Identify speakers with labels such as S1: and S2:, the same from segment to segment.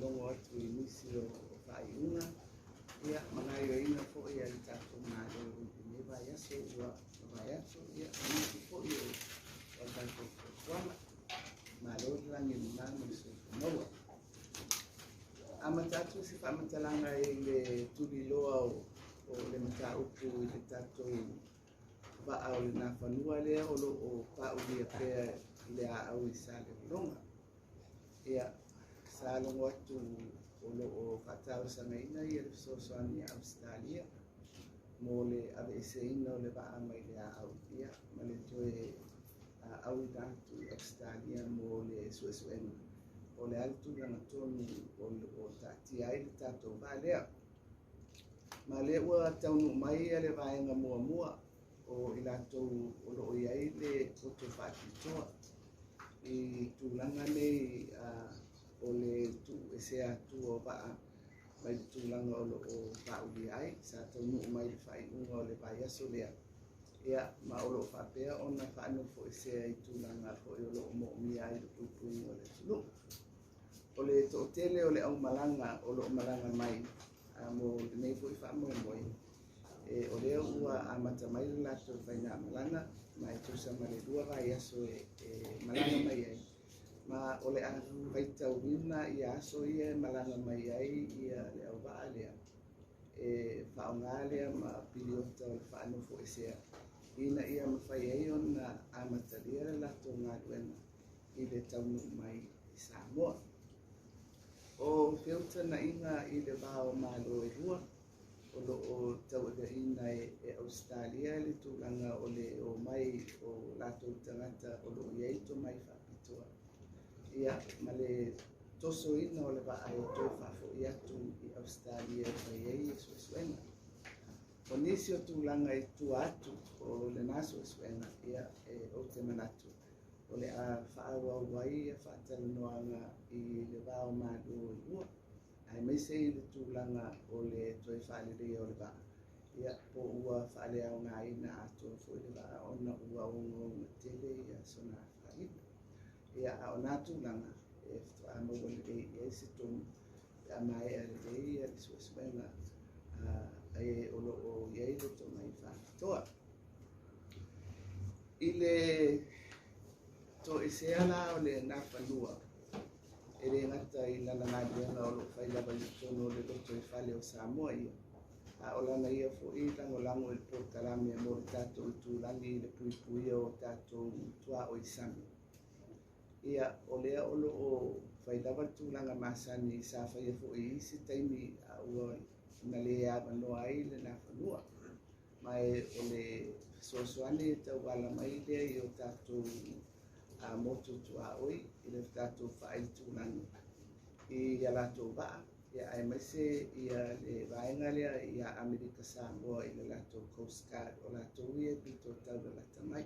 S1: longo atu I nisi o whaiunga. Ia, mangai o ina fo ia I tātou ngā reo I ne vai aso ua vai aso ia nisi fo ia o tātou kuana. Ma lori langi mnana so Samoa. Ama tātou si whamatalanga I le tuli loa o le mata upu I le tātou wa au le Nafanua lea o lo o paulia pea le a au I sa le longa. Ia, sa longo atu o lo o whatau sangaina I le sosoani Australia. Mo le ave eseina o le wa amai le a au ia. Ma le toe au I tātou Australia mo le suesuenga. O le altu lana tonu o tātia ai le tātou wa lea. Ma le ua taunu mai le vaenga mua mua. O I lātou o lo iai le koto whakitoa I tūlanga nei o le tu esea tu o waa mai le tūlanga o lo o whauli ai sa tau nuu mai le whaiunga o le vai aso lea ia ma o lo whapea o na whaano fo esea I tūlanga fo I o lo mo mi ai le puipuinga o le tulu o le tootele o le au malanga o lo malanga mai mo le nei fo I whaamo moi o lea ua amata mai le lato whaina malanga mai tusa ma le dua vai aso malanga mai ai ma o le a waitau wina I aso ia malanga mai ai ia le au waa lea whaonga lea ma piliota o le whaanofo esea ina ia mawhai ai o na amata lia le lato ngā duena I le taunu mai I Samoa o whiuta na inga I le wao malo rua o lo o tau ina Australia le tūlanga o le o mai o lato tangata o lo ieito mai whapitoa. Ia ma le toso ina o le wa ai o toi whafo I atu I Australia mai ei suesuenga. O nisi o tūlanga I tua atu o le nā suesuenga ia o te manatu. O le a whaawa wai a whaatalanoanga I le wao mālo rua. Ai mai se I le tūlanga o le toi whaalere o le waa. Ia po ua whaale au ngā ina ato fo le waa o na ua ongo ngā tele ia sona whaalipa. Ia a o nā tūlanga ftu a maua le e se tonu a mai a le ia le sueswenga ai o lo o iei le to mai whaafitoa. I le to esea la o le Nafanua. E re ngata I lana ngādianga o lo whailawa I tono le loto I whale o Samoa ia. A o lana ia fo I lango I portalame mo le tātou I tūlangi I le puipui o tātou tua o I sami. Ia o lea o lo o whailawa tūlanga masani I sa whaia fo I isi taimi a ua na le ava noa ai le Nafanua. Mai o le soasoane tau wala mai lea I o tātou a motu tua oi I le tātou whaai tūlanga I a lātou waa ia ai maise ia le vaenga lea ia Amerika Samoa I le lātou Coast Guard o lātou ia pito tau le lata mai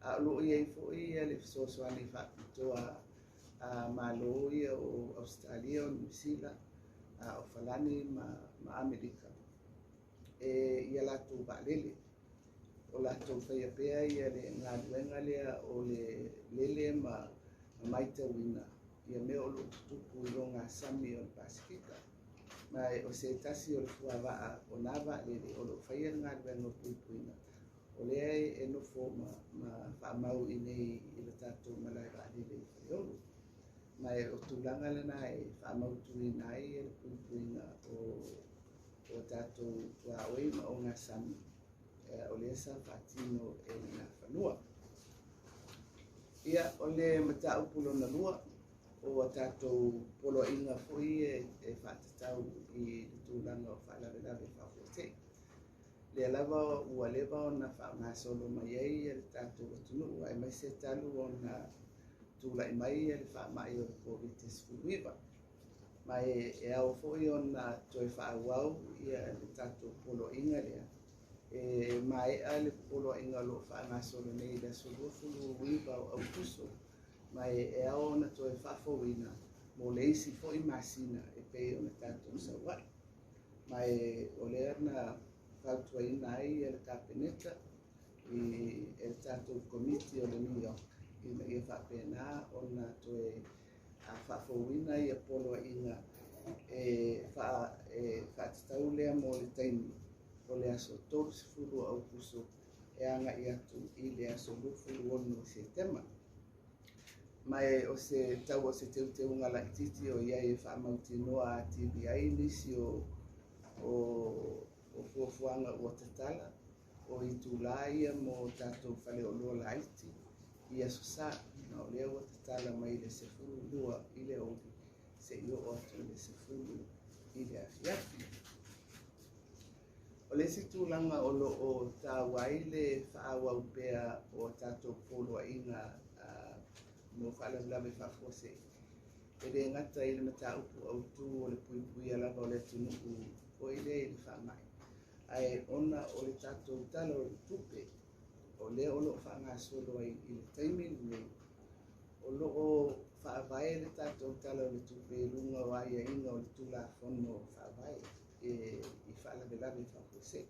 S1: a loo ia I fo ia le soasoani whapitoa a malo ia o Australia o New Zealand o Falani ma Amerika ia lātou waalele o lātou whaia pea ia le ngā duenga lea o le lele ma maita wina. Ia mea o lo tutupu I lo ngā sami o le Pasifika. Mai o se tasi o le fuawaa o nā lele o lo whaia ngā duenga puipuina. O lea e nofo ma whaamau I nei I le tātou malai waalele I whaiolu. Mai o tūlanga lana e whaamau tui nai e le puipuina o tātou tua oi ma o ngā sami. O le sa whaatino e Nafanua. Ia o le matau pulo na lua o tātou polo inga fui e whaatatau I tūlanga o whaalawe whaafotei. Le lava ua lewa o na whaanga solo mai ei e le tātou atunu ai mai se talu o na tūlai mai e le whaamai o le COVID-19. Mai e au fui o na toi whaawau ia le tātou polo inga lea. Mai ale polo inga lo whaanga solo nei le solo fulu wiwa o autuso. Mai e ao na toi whafo wina mo le isi fo I masina e pei o na tātou sa wai. Mai o le na whautua ina ai e le kapeneta I e le tātou komiti o le New York. Ina ia whapena o na toi whawhauina ia polo inga whaatitau lea mo le taimi o le aso tolu sifuru au puso e anga i atu i le aso lufulu ono se tema. Mai o se tau o se teu ngala titi o iai e whaamautinoa a TBI nisi o fuafuanga o tatala o i tūlā ia mo tātou whale o loa laiti i aso sā na o lea o tatala mai le sefulu lua i le obi se io o atu le sefulu i le afiafi. O le situlanga o lo o tāwai le whaawau pea o tātou poloa inga mo whaalaulawe whafose. E le ngata i le mata upu au tū o le puipui alava o le tunuku o i le whaamai. Ai ona o le tātou tala o le tupe o le o lo whaanga solo ai i le taimi nei. O lo o whaavai le tātou tala o le tupe lunga o aia inga o le tula whono whaavai i whaalaulawe whafose.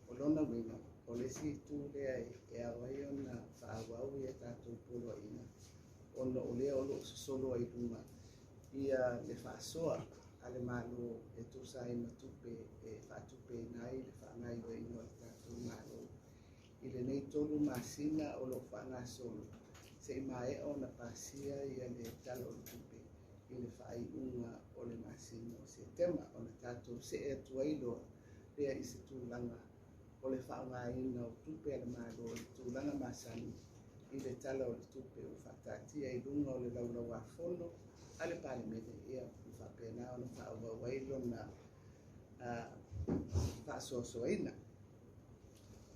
S1: O lona wina o le si tū lea e awai ona whaawau i e tātou poloa inga. Ono o lea o lo solo ai lunga ia le whaasoa a le malo e tusa i matupe e whaatupe nai le whaangai o ino le tātou malo. I le nei tolu masina o lo whaanga solo se i mae o na pasia ia le talo o le tupe i le whaai unga o le masina o se tema o na tātou se e tuailoa lea i se tūlanga o le whaanga ina o tupe a le malo o le tūlanga masani i le tala o le tupe o whatatia i lunga o le laulau a whono a le pale mele ia i whapena o na whaawawai na whaasoasoaina.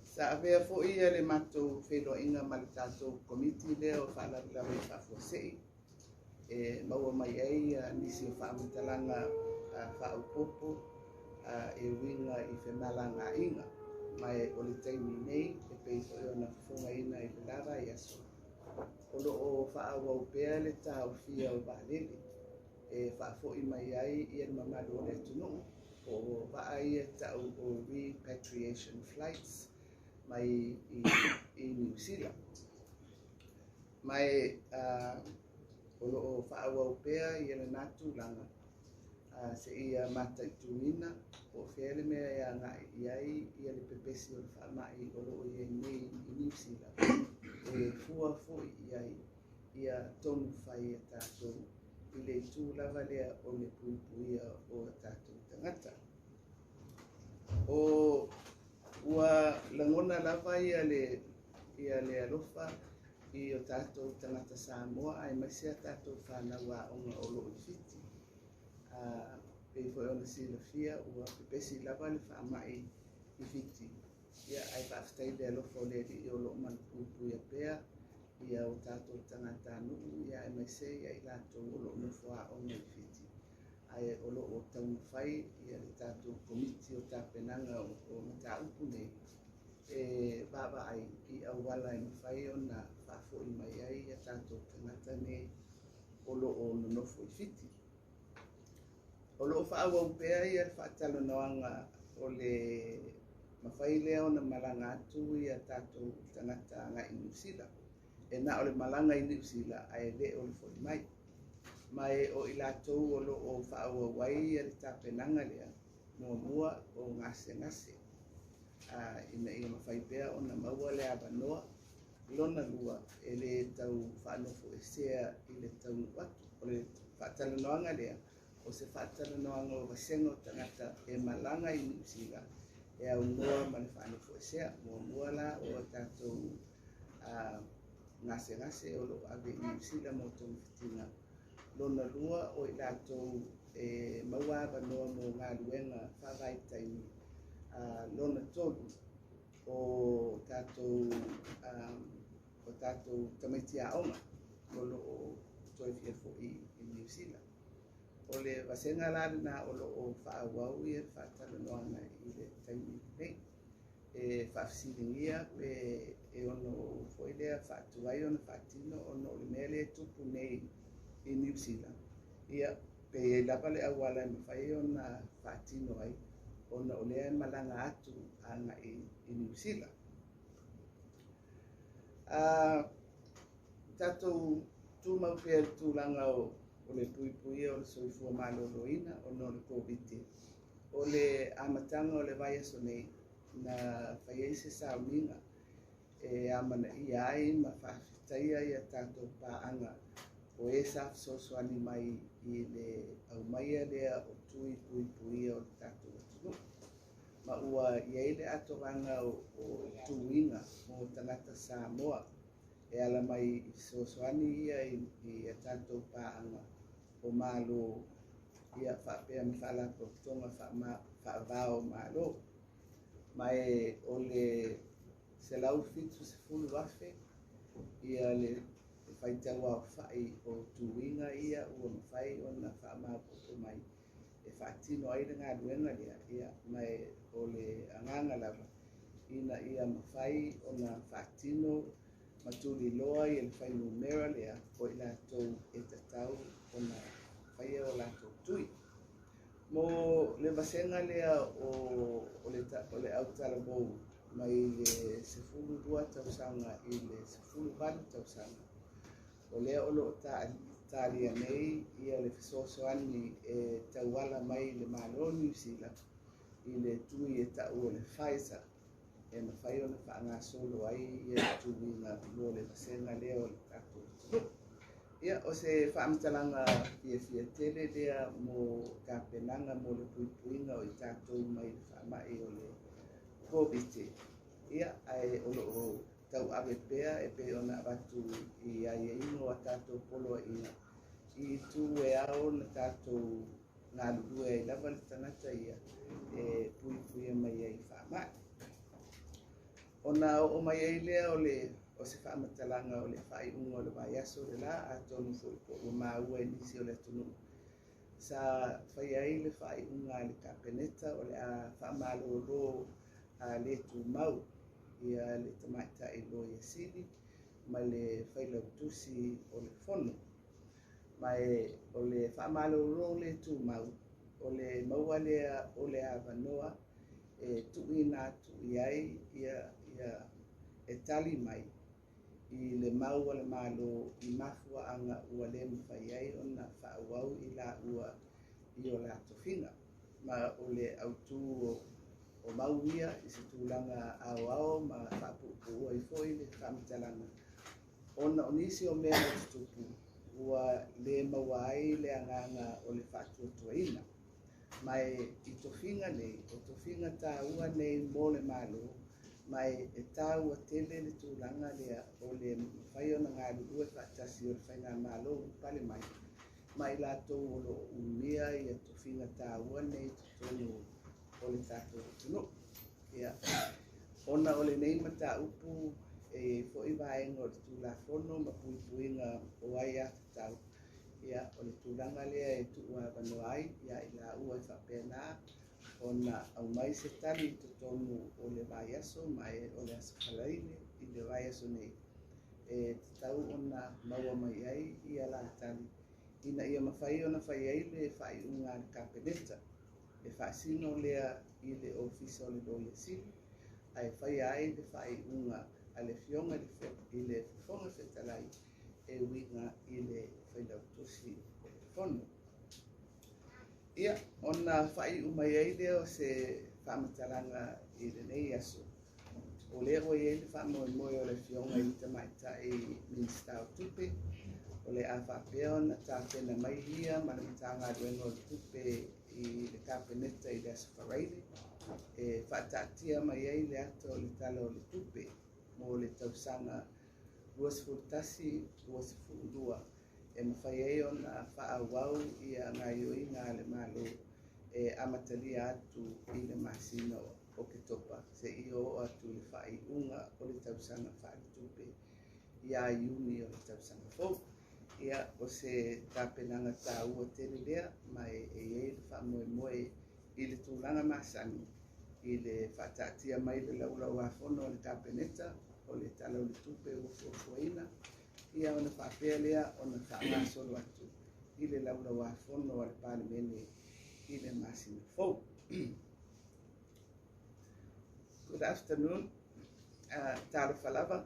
S1: Sa avea fo ia le matou wheloa inga ma le tātou komiti lea o whaalawilawai whafuasei. E maua mai ei nisi o whaamutalanga whaaupopo e winga i whemalanga inga. Mai o le taimi nei e peito e ona whonga ina i le lava i aso. O lo o whaawau pēa le tāu fia o Valele e whaafo i mai ai i e mamadu o le tunu o waa i e tau o Repatriation flights mai i New Zealand. Mai o lo o whaawau pēa i e le nātu langa se ia mata i tuina o whele mea ia ngai iai ia le pepesi o le whaamai o lo i e nei i New Zealand. E fua fui iai ia tonu whai e tātou i le tū lava lea o le puipuia o tātou tangata. O ua langona lava ia le alofa i o tātou tangata Samoa ai maisia tātou whanau onga o lo i fiti. Pei foi ona silafia ua pepesi lava le whaamai i fiti. Ia ai whaaftai le alofa o le i o lo manpupuia pea ia o tātou tangata nuu ia ai maisei ai lātou o lo nufua onga i fiti. Ai o lo o taunu whai ia le tātou komiti o tāpenanga o mata upu nei. E baba ai i awala i mawhai o na whaafo i mai ai ia tātou tangata nei o lo o nonofu i fiti. O lo whaawau pēa ia whaatalo noanga o le mawhai lea o na malanga atu ia tātou tangata ngai i New Zealand. E na o le malanga i New Zealand ai le o le foi mai. Mai o i lātou o lo o whaawawai ia le tāpenanga lea mua o ngase. Ina i mawhai pēa o na maua le abanoa lona lua e le tau whanofo e sea i le tau watu. O le whaatalo noanga lea o se whaatalo noanga o wasengo tangata e malanga i New Zealand e au noa ma le whanofo e sea mua la o tātou ngase o lo ave i New Zealand mo tō whitina. Lona lua o i lātou e maua abanoa mo ngā luenga whawai taimi. Lona tolu o tātou tamaitia aonga o lo o toifia fo i New Zealand. O le wasenga lari na o lo o whaawau i e whaatalo noanga i le taimi nei. E whaafsiringia pe e ono foilea whaatuai ona whaatino ono o le mele tupu nei i New Zealand. Ia pe e lapa le awala e mawhai ona whaatino ai ona o lea malanga atu anga i New Zealand. Tātou tūmau pēr tūlanga o o le pui o le soifua maloloina o no le COVID. O le amatanga o le vai aso nei na whaiei se sauninga e amana i ai ma whawhitaia i a tātou pāanga o e sa sosoani mai i le au maia lea o tui pui o le tātou atunu. Ma ua iei le atoranga o tuinga mo tangata Samoa e ala mai i sosoani ia i a tātou pāanga o malo ia whapea mi whalapo tonga whaavao malo. Mai o le se lau fitu se fulu wafe ia le whaitaua o whai o tuinga ia ua mawhai o na whaamapoto mai e whaatino ai le ngā ruenga lea ia mai o le anganga lava ina ia mawhai o na whaatino matuli loa i le whainu mera lea o i lātou e tatau o na whaia o lātou tui. Mo le vasenga lea o le autala mou mai le sefulu dua tausanga i le sefulu valu tausanga. O lea o loo tālia nei ia le fesoasoani e tauala mai le malo New Zealand i le tui e tau o le Pfizer e mawhai o na whaangasolo ai ia le tuinga mo le vasenga lea o le tātou. Ia o se whaamtalanga fia tele lea mo ka penanga mo le puipuinga o i tātou mai le whaamai o le COVID. Ia ai o loo tau awe pea e pe ona watu i ai ingo a tātou polo i tu e ao na tātou ngā lulua i lava le tangata ia e puipuia mai ai whaamai. Ona o mai ai lea o se whaamatalanga o le whai ungo le vai aso le la a tonu fo o maua e nisi o le tunu. Sa whai ai le whai unga le kapeneta o le a whaamalo ro a le tu mau ia le tamaita i lo ia sili ma le whailautusi o le fono. Mai o le whaamalo ro le tu mau o le maua lea o le avanoa e tui nā tui ai ia e tali mai i le mau le malo i mafua anga ua le mwhai ai o na whaawau i la ua i o la tofinga. Ma o le autu o mau ia i se tūlanga ao ma whaapupu ua i foi le whaamitalanga. Ona o nisi o mea o tutupu ua le maua ai le anganga o le whaatuatuaina. Mai i tofinga nei, o tofinga tā ua nei mo le malo mai e tau a tele le tūlanga lea o le whai o na ngā lulua whaatasi o le whainga malo pale mai. Mai lātou o lo umia i a tofinga tā ua nei tutonu o le tātou tunu. Ia, ona o le nei mata upu e fo i vaenga o le tūla fono ma puipuinga o ai a tau. Ia, o le tūlanga lea e tua wanoai, ia i la ua i whapena ona au mai se tali tutonu o le vai aso mai o le aso kalaile i le vai aso nei. E tau ona maua mai ai i ala tali. Ina ia mawhai ona whai ai le whai unga le kapeneta. E whaasino lea i le ofisa o le loia sili. Ai whai ai le whai unga a le fionga i le whonga whetalai e winga i le whailautusi o le fono. Ia, ona whai umai ai lea o se whaamatalanga i le nei aso. O lea o i le whaamoe o le fionga i te maita i Minsta o Tupe. O le a whapea ona tāpena mai hia ma le matanga ruenga o le Tupe i le kapeneta i le aso wharaile. E whaatatia mai ai le ato o le tala o le Tupe mo le tausanga ruasfurtasi ruasfurua. E mawhai ai ona whaawau i a ngā ioi ngā le malo e amatalia atu i le masino o ke topa. Se i o atu le whai unga o le tausanga whai Tupe i a iuni o le tausanga fau. Ia o se tāpenanga tā ua tele lea mai e le whaamoemoe i le tūlanga masani i le whaatatia mai le laulau a whono o le kapeneta o le tala o le Tupe o fuafuaina. Ia ona whapea lea ona whaamasolo atu i le laulau a whono o le palemene i le masina fau. Good afternoon, Tara Falava.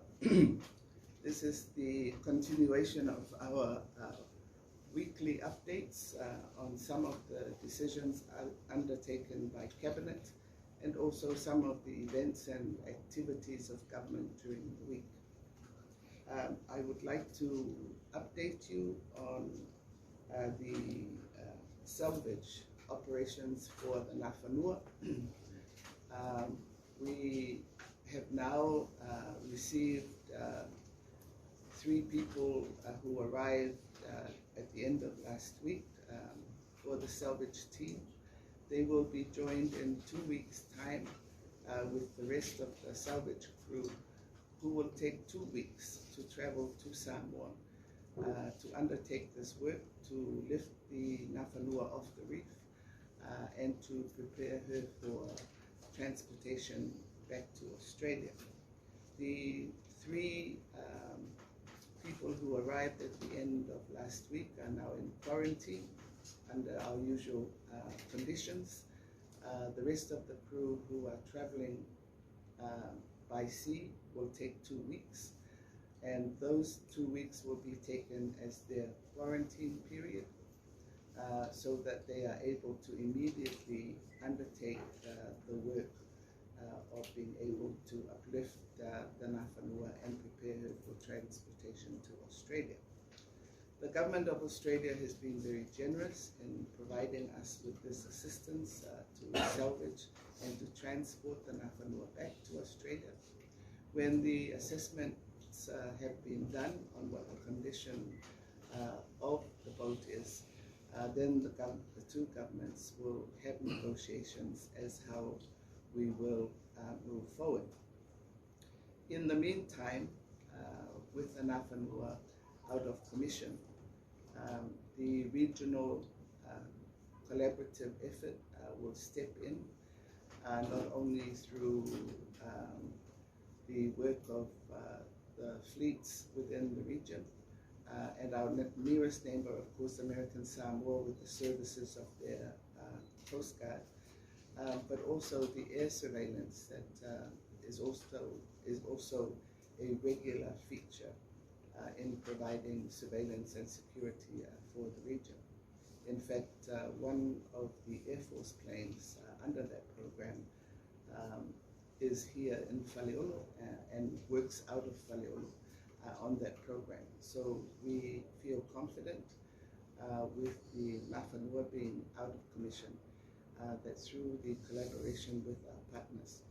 S1: This is the continuation of our weekly updates on some of the decisions undertaken by Cabinet, and also some of the events and activities of government during the week. I would like to update you on the salvage operations for the Nafanua. We have now received 3 people who arrived at the end of last week for the salvage team. They will be joined in 2 weeks' time with the rest of the salvage crew, who will take 2 weeks to travel to Samoa to undertake this work, to lift the Nafanua off the reef and to prepare her for transportation back to Australia. The 3 people who arrived at the end of last week are now in quarantine under our usual conditions. The rest of the crew who are traveling by sea will take 2 weeks, and those 2 weeks will be taken as their quarantine period, so that they are able to immediately undertake the work of being able to uplift the Nafanua and prepare her for transportation to Australia. The Government of Australia has been very generous in providing us with this assistance to salvage and to transport the Nafanua back to Australia. When the assessments have been done on what the condition of the boat is, then the 2 governments will have negotiations as how we will move forward. In the meantime, with the Nafanua out of commission, the regional collaborative effort will step in, not only through the work of the fleets within the region, and our nearest neighbor, of course, American Samoa, with the services of their Coast Guard, but also the air surveillance that is also a regular feature in providing surveillance and security for the region. In fact, one of the Air Force planes under that program is here in Faleolo and works out of Faleolo on that program. So we feel confident with the Nafanua being out of commission, that through the collaboration with our partners,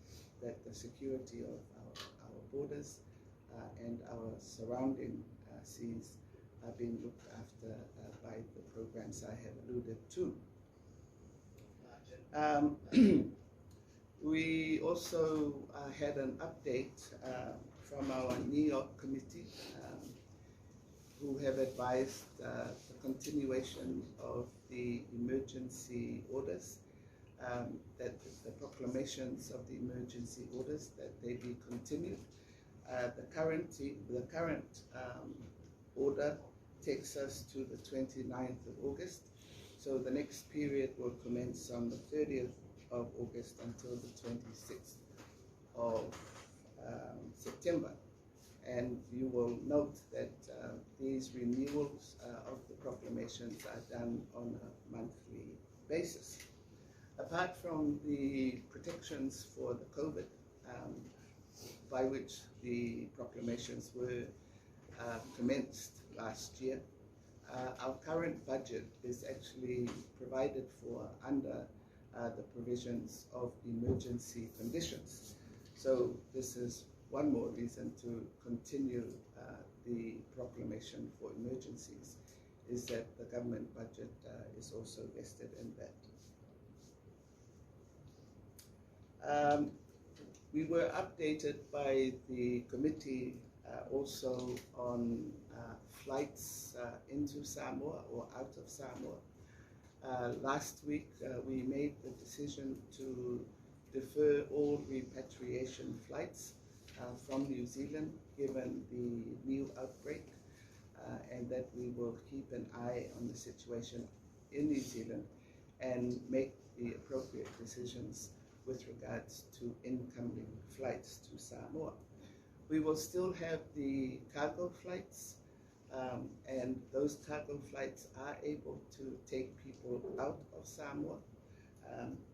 S1: that the security of our borders and our surrounding seas are being looked after by the programs I have alluded to. We also had an update from our NEOC committee, who have advised the continuation of the emergency orders, that the proclamations of the emergency orders, that they be continued. The current order takes us to the 29th of August, so the next period will commence on the 30th of August until the 26th of September. And you will note that these renewals of the proclamations are done on a monthly basis. Apart from the protections for the COVID, by which the proclamations were commenced last year, our current budget is actually provided for under the provisions of emergency conditions. So this is one more reason to continue the proclamation for emergencies, is that the government budget is also vested in that. We were updated by the committee also on flights into Samoa or out of Samoa. Last week we made the decision to defer all repatriation flights from New Zealand given the new outbreak, and that we will keep an eye on the situation in New Zealand and make the appropriate decisions with regards to incoming flights to Samoa. We will still have the cargo flights and those cargo flights are able to take people out of Samoa,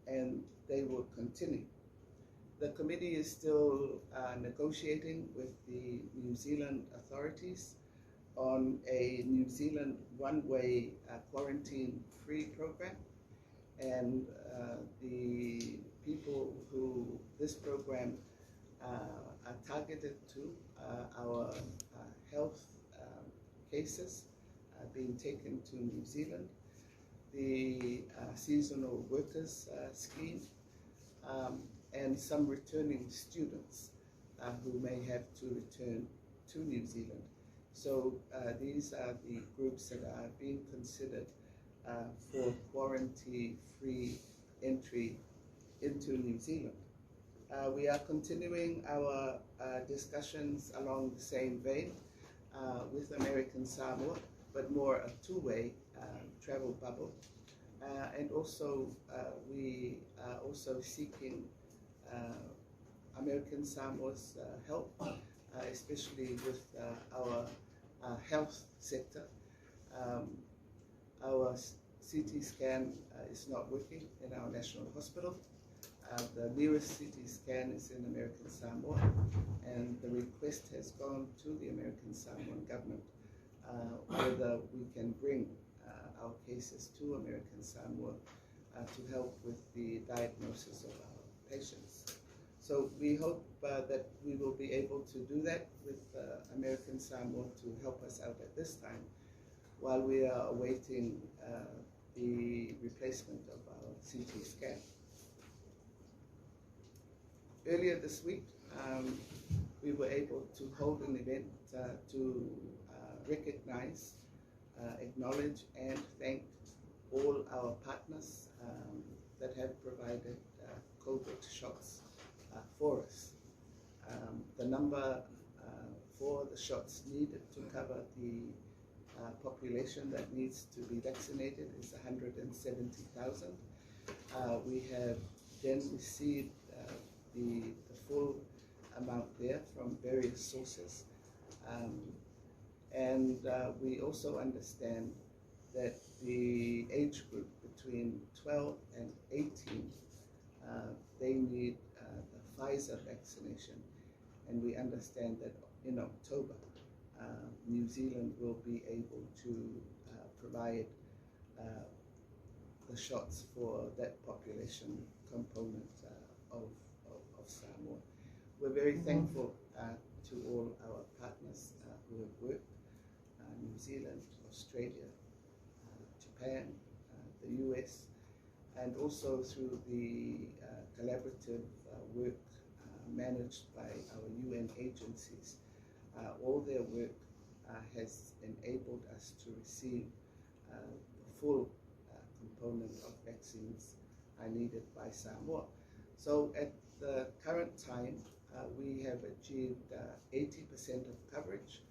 S1: and they will continue. The committee is still negotiating with the New Zealand authorities on a New Zealand one-way quarantine-free program, and the people who this program are targeted to our health cases being taken to New Zealand, the seasonal workers scheme, and some returning students who may have to return to New Zealand. So these are the groups that are being considered for quarantine-free entry into New Zealand. We are continuing our discussions along the same vein with American Samoa, but more a two-way travel bubble. And also, we are also seeking American Samoa's help, especially with our health sector. Our CT scan is not working in our national hospital. The nearest CT scan is in American Samoa, and the request has gone to the American Samoan government whether we can bring our cases to American Samoa to help with the diagnosis of our patients. So we hope that we will be able to do that with American Samoa to help us out at this time, while we are awaiting the replacement of our CT scan. Earlier this week, we were able to hold an event to recognize, acknowledge, and thank all our partners that have provided COVID shots for us. The number for the shots needed to cover the population that needs to be vaccinated is 170,000. We have then received the full amount there from various sources. And we also understand that the age group between 12 and 18, they need the Pfizer vaccination. And we understand that in October, New Zealand will be able to provide the shots for that population component of Samoa. We're very thankful to all our partners who have worked, New Zealand, Australia, Japan, the US, and also through the collaborative work managed by our UN agencies. All their work has enabled us to receive the full component of vaccines needed by Samoa. So at the current time, we have achieved 80% of coverage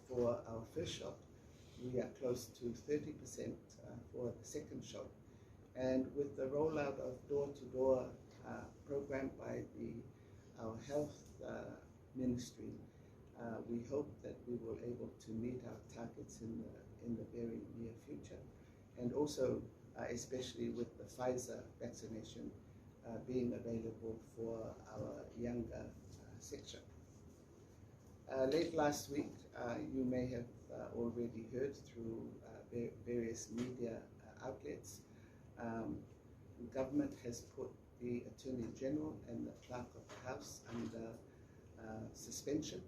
S1: for our first shot. We are close to 30% for the second shot. And with the rollout of door-to-door program by our health ministry, we hope that we will be able to meet our targets in the very near future. And also, especially with the Pfizer vaccination being available for our younger section. Late last week, you may have already heard through various media outlets, the government has put the Attorney General and the Clerk of the House under suspension.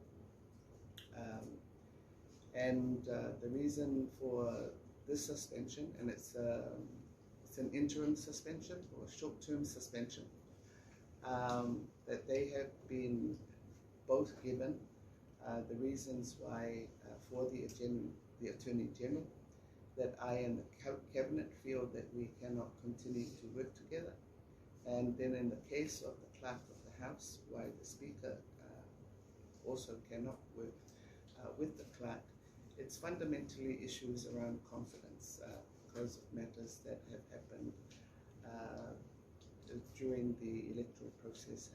S1: And the reason for this suspension, and it's an interim suspension or short-term suspension, that they have been both given the reasons why for the Attorney General, that I and the Cabinet feel that we cannot continue to work together. And then in the case of the Clerk of the House, why the Speaker also cannot work with the Clerk, it's fundamentally issues around confidence because of matters that have happened during the electoral process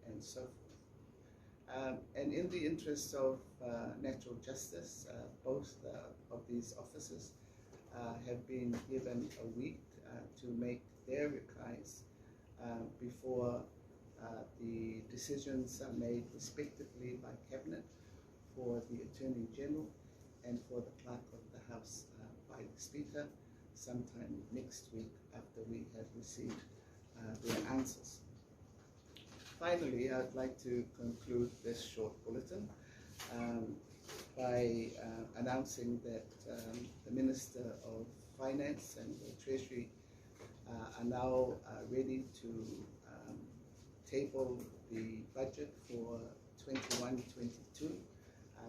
S1: and so forth. And in the interest of natural justice, both of these officers have been given a week to make their replies before the decisions are made respectively by Cabinet for the Attorney General and for the Clerk of the House by the Speaker sometime next week after we have received their answers. Finally, I'd like to conclude this short bulletin by announcing that the Minister of Finance and the Treasury are now ready to table the budget for 21-22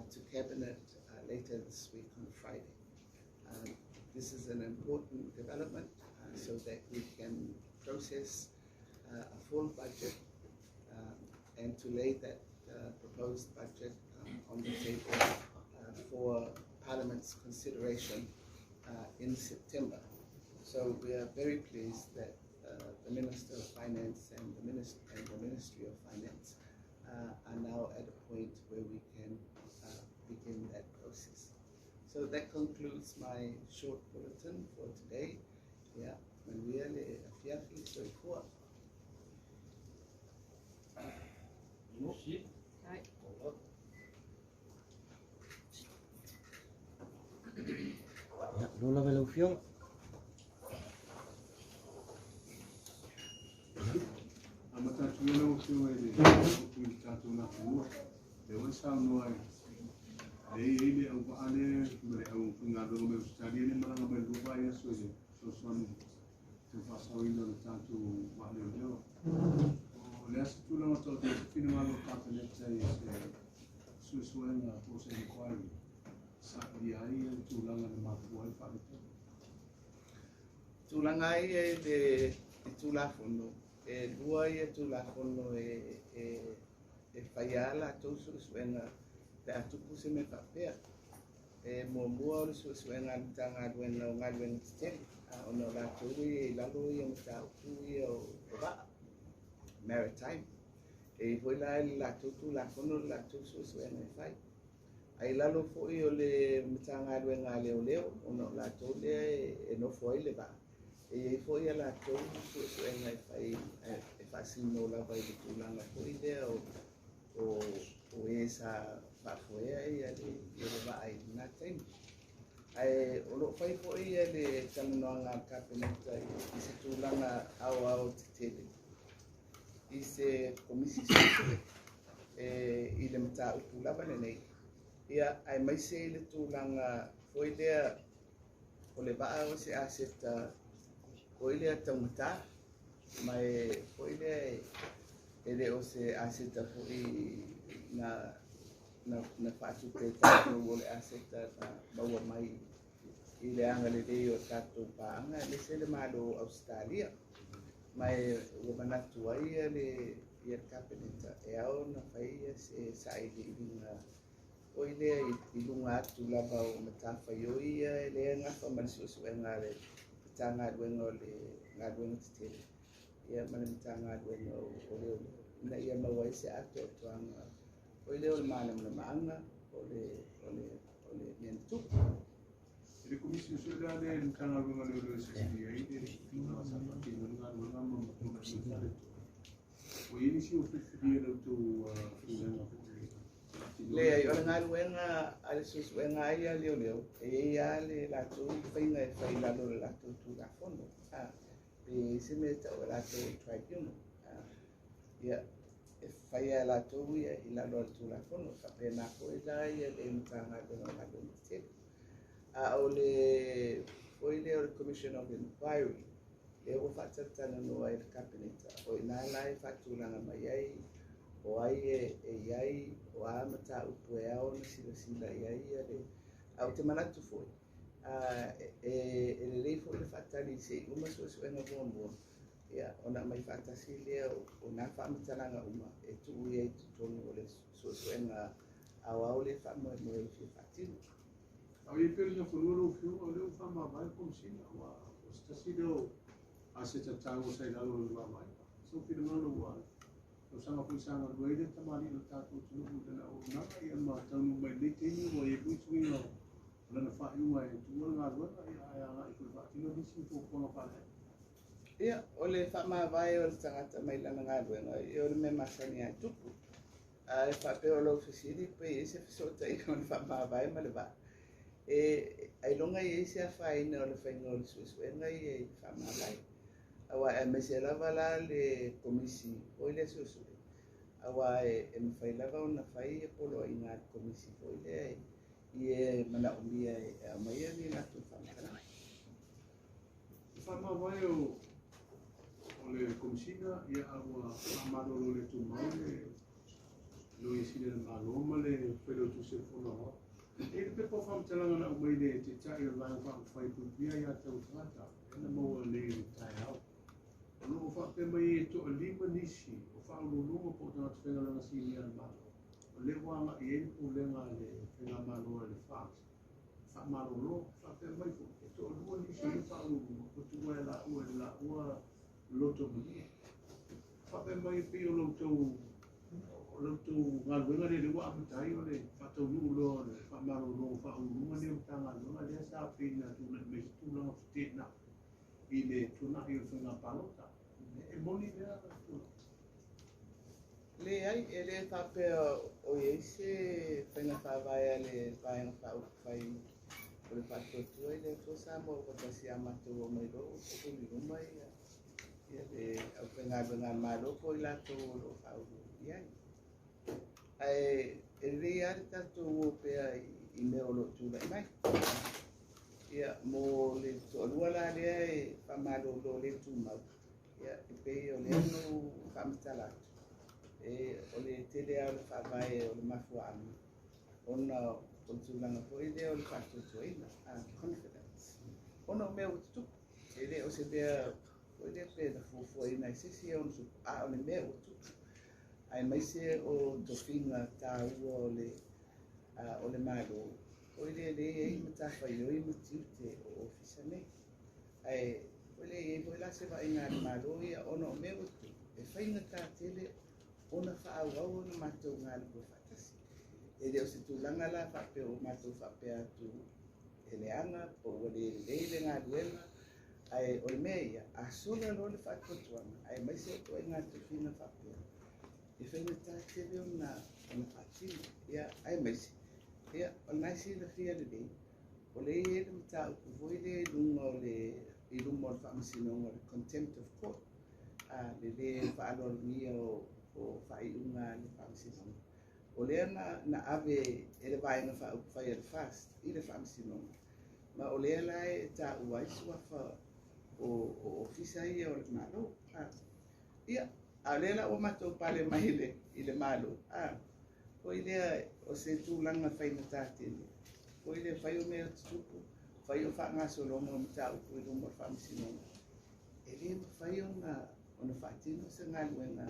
S1: to Cabinet later this week on Friday. This is an important development so that we can process a full budget and to lay that proposed budget on the table for Parliament's consideration in September. So we are very pleased that the Minister of Finance and the Ministry of Finance are now at a point where we can begin that process. So that concludes my short bulletin for today. Yeah, Manuele Afiafi Soifua.
S2: Ya, Lola Velufion.
S3: Ele au paane mere au ngado me stadi ni mara me lupa ya so son te pasau indo tanto male leo o le astu la moto de fino malo caponetta e su suena pose di quali sa di ai tu la na ma puoi fare
S1: tu la ngai de tu la fono e lua e tu la fono e faiala tu su suena da tu puse me papel mo mo su suena tanga duena ngalwen stel ono la tu la lo yo ta o ba maritime e foi la tu la fono la tu su suena fai ai la lo foi o le tanga duena leo ono la tu le e no foi le ba e foi la tu su suena fai e fascino la vai di tu la foi le o esa pafoea ia le vai na tem ai o lo fai po ia le tamuanga cabinet i se tulanga au tele i se komisi i le mata upulava nei ia ai mai se le tulanga foi le o le va o se aseta foi le tamuta mai foi le ele o se aseta foi na fatu te tatu o le aseta bawa mai i le anga le deo tatu paanga le se le malo Australia mai o manatu ai le ia cabinet e au na fai se sai le o ile i lunga atu lava o matafa yo ia le nga fa mansusu nga le tanga duengo le nga duengo tele ia mana tanga duengo o le na ia mawai se atu tuanga o ile o mana manga o le mentu
S3: le comissio sociale in canale con le SCDI e non sa fatti non hanno o inizi o preferire tu
S1: le ai ora ngai wenga ale sus wenga ia leo e ia le la tu faina fai la lo la tu la fondo e se meta o la tu tribunal ia fai la tu ia la lo tu la fondo fa pena ko ia ia le mtanga de la do mistake o le o commission of inquiry le o fatta tana no ai cabinet o ina lai fatu la mai ai o ai ai o amata upo e ao na sila ai le au te manatu foi le foi le fatali se uma so na bombo ya ona mai fatasi le o na famta langa uma e tu ia tu tono le so na au le famo mo e fi fatino
S3: au e per ia fuluro fiu o le fama vai com sina wa sta sido aseta tango sai la lo va mai so fino no wa Sama pun sangat boleh temani letak tu cuma dan orang yang macam memilih ini boleh buat lo. Kalau nak iu ay tuan ngaruh ay ikut Vaccination di situ pun apa le?
S1: Ia oleh fama vai oleh sangat mai lana ngaruh oleh memasanya tu. Fa pe oleh ofisiri pe ese sota ikon fama vai maleba. Ai longa ese fai na oleh fai ngol sus ngai fama vai. Awa mesela vala le komisi oile susu awa fai lava ona fai polo inga komisi oile ie mana umbia mai ni na tu fama
S3: Fama vai oleh komisi na ia awa amado oleh tu mai lo isile maloma le pelo tu se fono e pe po fam tela na umai de te chai la fai tu dia ya tau trata na mo le tai out. Lo fa pe mai to lima nisi o fa lo po na tfenga na sini an malo o le wa ma ye pu le nga le fenga malo le fa malo lo fa pe mai to lo nisi fa lo ko tu la lo to mi fa pe mai pe lo to ngal wenga le wa am tai o le fa to lo le fa malo lo fa lo ne tanga lo le sa pe na tu le me tu na state na ile tu na yo fenga palota
S1: le ai ele fa pe o ese pena fa vai ale vai na fa fai o le fa tu ele fo samo o ta si ama tu o mai do o ni mai ele o pena malo ko la to o fa o ia ai ele ar ta tu o pe I me o lo tu mai ia mo le to lo la le fa malo lo le tu mai ia pe o le no famtala o le tele au le whaawae o le mafuaami ona o tūlanga po i leo le whātutuina confidence ona o mea ututu e le o se mea o le pe na fuafuaina i sisi o nusu o le mea ututu ai mai se o tofinga tā ua o le malo o le e matawhai o I matiute o ofisa nei ai o le e mo la se va inga le malo ia ona o mea ututu e whainga tā tele ona whaau na matou ngā lupo whatasi. E leo se tūlanga la whape o matou whape atu e leanga po o le leile ngā luenga ai o le mea ia a sola lo le whakotuanga ai mai se o ngā tūwhina whape e whainga tā tele o na whatina ia ai mai se ia o naisi le whia le lei o le e le mta upu voi le lunga o le I lunga o le whamasinonga le contempt of court le whaalormia o whaiunga le whamasinonga. O lea na ave e le vaenga whai e le fast I le whamasinonga. Ma o lea lai tā uai suafa o ofisa ia o le malo. Ia, a lea la o matou pale mai I le malo. O I lea o se tūlanga whaina tātene. O I lea whai o mea tutupu, whai o whaangasolonga o mta upu I lunga o whamasinonga. E lea whai o na whaatino sa ngā luenga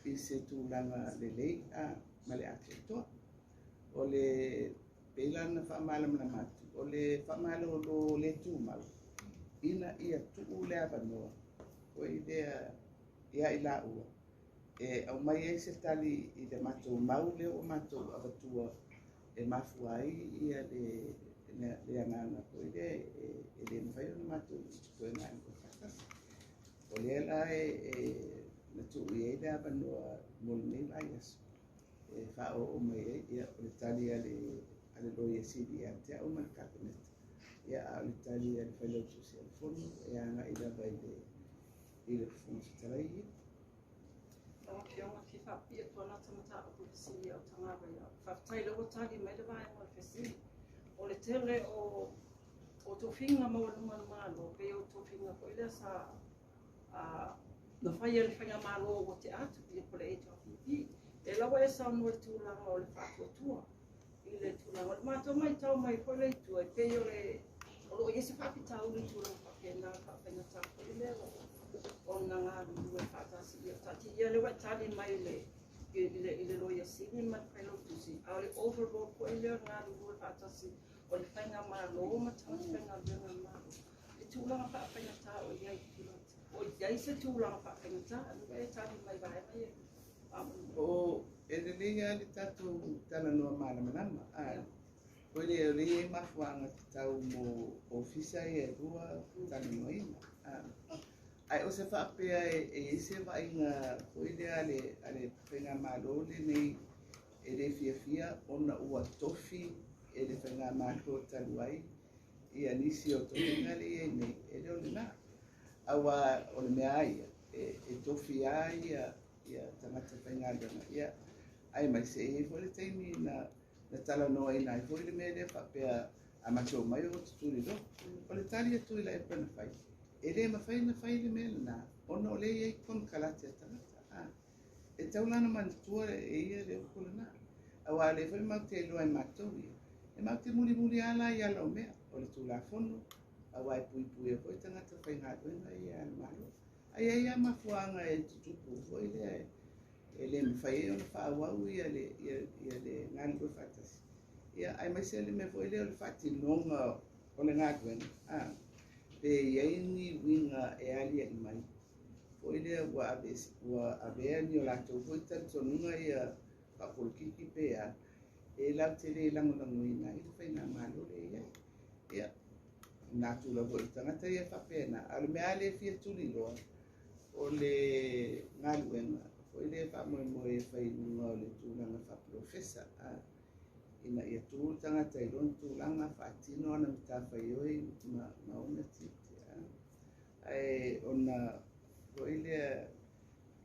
S1: I se tūlanga le lei ma le ate toa. O le peilana whaamala mana matu. O le whaamala o lo le tūmau. Ina ia tuu le avanoa. O I lea ia I la ua. E au mai e se tali I le matou mau leo o matou avatua e mafuai ia le anana. O I lea e le mwhai o matou I tukoe ngāi ko whatasi. O lea la na tuu I le avanoa mol nei la yasu. E whao o mai ia o le tali ale loia siri a te au mana kabinet. Ia a o le tali ale whailotu se al fono e anga I lava I le fono se tarai ia.
S2: Onga ki Apia tōna tamata o polisi o tangawa ia. Whaftai lewa tali mai le vai o le whesi. O le tele o tofinga maua lunga malo, pe o tofinga ko ile sa na whai ele whainga malo o te atu pia po le HRPP. E lawa e sa mua tūlanga o le whātua. I le tūlanga. O le mātua mai tau mai po le tua. E pe o le o iesi whakitau le tūlanga whakena whakena tāpo I le o nga ngā rūwe whātasi I o tati. Ia le wai tali mai I le loia sini mai whailo tusi. A o le overall po I le ngā rūwe whātasi o le whainga malo o matanga whainga whainga malo. Le tūlanga whakena tā o iai tūlanga. O iai se tūlanga whakena tā. Anu e tali mai vai mai e.
S1: O Eleele ale tatou talanoa malamalama. Koile o le mafuanga tau mo ofisa e rua talanoina. Ai o se whaapea e se vainga koile ale whenga malole nei e le fia ona ua tofi e le whenga malo taluai ia nisi o tofinga le e nei e le o le nā. Awa o le mea ia e tofi a ia tangata whenga lana ia ai mai se e fo le teimi na talanoa ina ai fo le mea le whaapea a macho mai o tuturi do. O le tali atu ila e pana whai. E le mawhai na whai le mea lana ona o le iei kon kalate a tangata. E taulana manatua e ia le ukula nā. Awa le fai mau te loa e mātou ia. E mau te muli ala i ala o mea o le tūlafono. Awa e pui e fai tangata whai ngā tuenga i ala malo. Ai ai a mafuanga e tutupu fai le e le mawhai e ona whaawau ia le ngāni koe whatasi. Ia ai mai se le me fai le o le whati nonga o le ngā tuenga. Pe iei ni winga e alia i mai. Fai le wa avea ni o lātou fai tantonunga ia whapolkiki pe a e lau te le langolango ina i whai ngā malo le ia. Ia, nā tūla fo i tangata ia whapena. Alu mea le fia tuli loa o le ngā luenga. Fai le whamoe e whai nunga o le tūlanga whaprofesa. Ina ia tū tangata i lon tūlanga whaatino ana mita whai oi ma ona titi. Ai ona fai le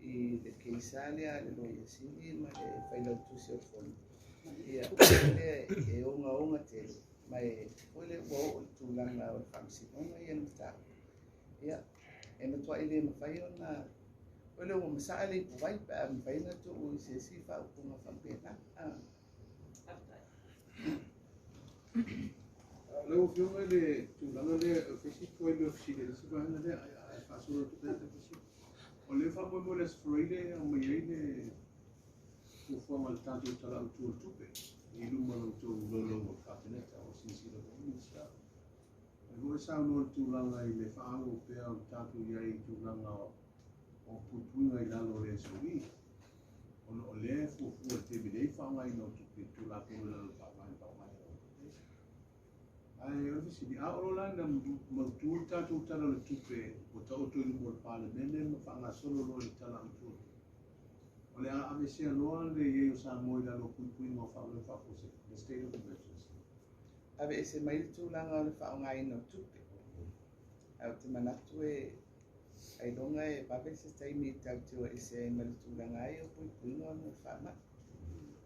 S1: i le keisalia le loia sili ma le whailau tusi o fono. Ia le e onga tele mai ole wo o tūlanga o le whamsinonga ia na mita. Ia e matua i le mawhai ona ole o masaa le puwai pa a mawhai na tu o se si wha upunga whampena.
S3: Leo fionga le tūlanga le fesi koe le ofisile le sivahana le a whaasura tu tēte fisu. O le wha mo le sfreile o mai ei le ufuanga le tātou tala utu o tupe. I luma no tō lolo o whapeneta o sinisira o minista. E hoi sao no tūlanga i le whaango pēa o tātou iai tūlanga o pupunga i lalo le sui. O le fufua te bidei whaanga i no tupe tūlako le lalo whaamai whaamai. Ai o visi di a Orlando mautu tātou tala le tupe o tau tō i mo le pāle mene ma whaanga solo lo i tala utu. O le a avesea loa le iei o Samoa i lalo pui ngā whaole whakose, the state of emergency.
S1: Ave e se mai tūlanga o le whaonga ino tupe. Au te manatu e ai longa e pape se taimi tau tua e se ai mali tūlanga ai o pui ngā o whaama.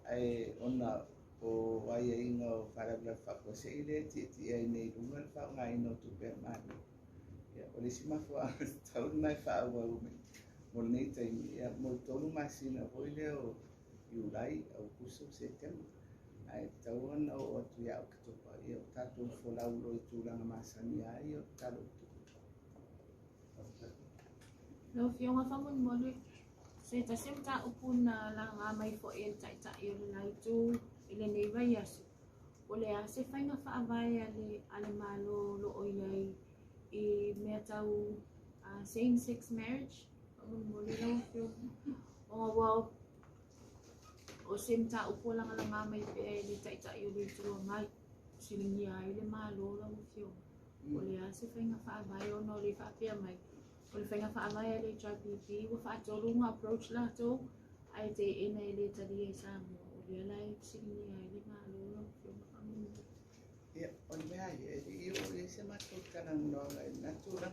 S1: Ai ona o ai e inga o wharabla whakose i le titi ai nei runga le whaonga ino tupe mani. O le si mafua tau mai whaawa ume. Mo nei taimi, mo tolu masina hoi leo Iulai au kuso September. Ai tau ana o atu ia o katopa ia o tātou wholau lo i tūlanga masani ai o talo tuku.
S4: Lo fionga whamun molu, se ta semta upuna la ngā mai fo e taita i o le laitu i le nei vai asu. O le a se whainga whaavai ale malo lo o iai i mea tau same-sex marriage. Muli lang yung wow o semta upo lang nga may pe lita ita yung dito ngay silingi ay le malo lang yung uli asi fa nga fa bayo no li fa Apia may uli fa nga fa bayo le HRPP wo fa tolu nga approach la to ay te ina ile tadi sa mo uli la silingi ay le malo lang yung kami
S1: ya on me ai e o se mato kana no natura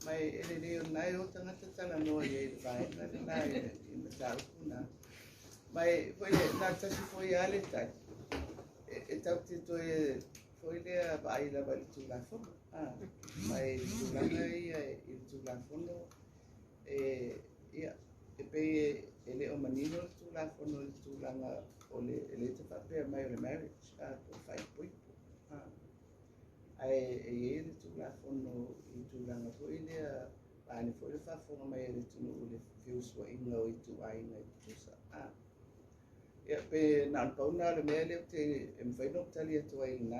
S1: mai ele nai o tangata tala no e vai na nai in tau kuna mai foi na tasi foi ale tai e tau te to e foi le vai la vai tu la fo mai tu la ngai e tu la fono ia e pe ele o manino tu la fono tu la o le te fa pe mai o le marriage o fai poi ai e tu la fono i tu la nga fo ile ani fo le fa fo mai le tu no le fius wa inga o tu ai na tu sa e pe na pa una le mele te em fai no tali tu ai na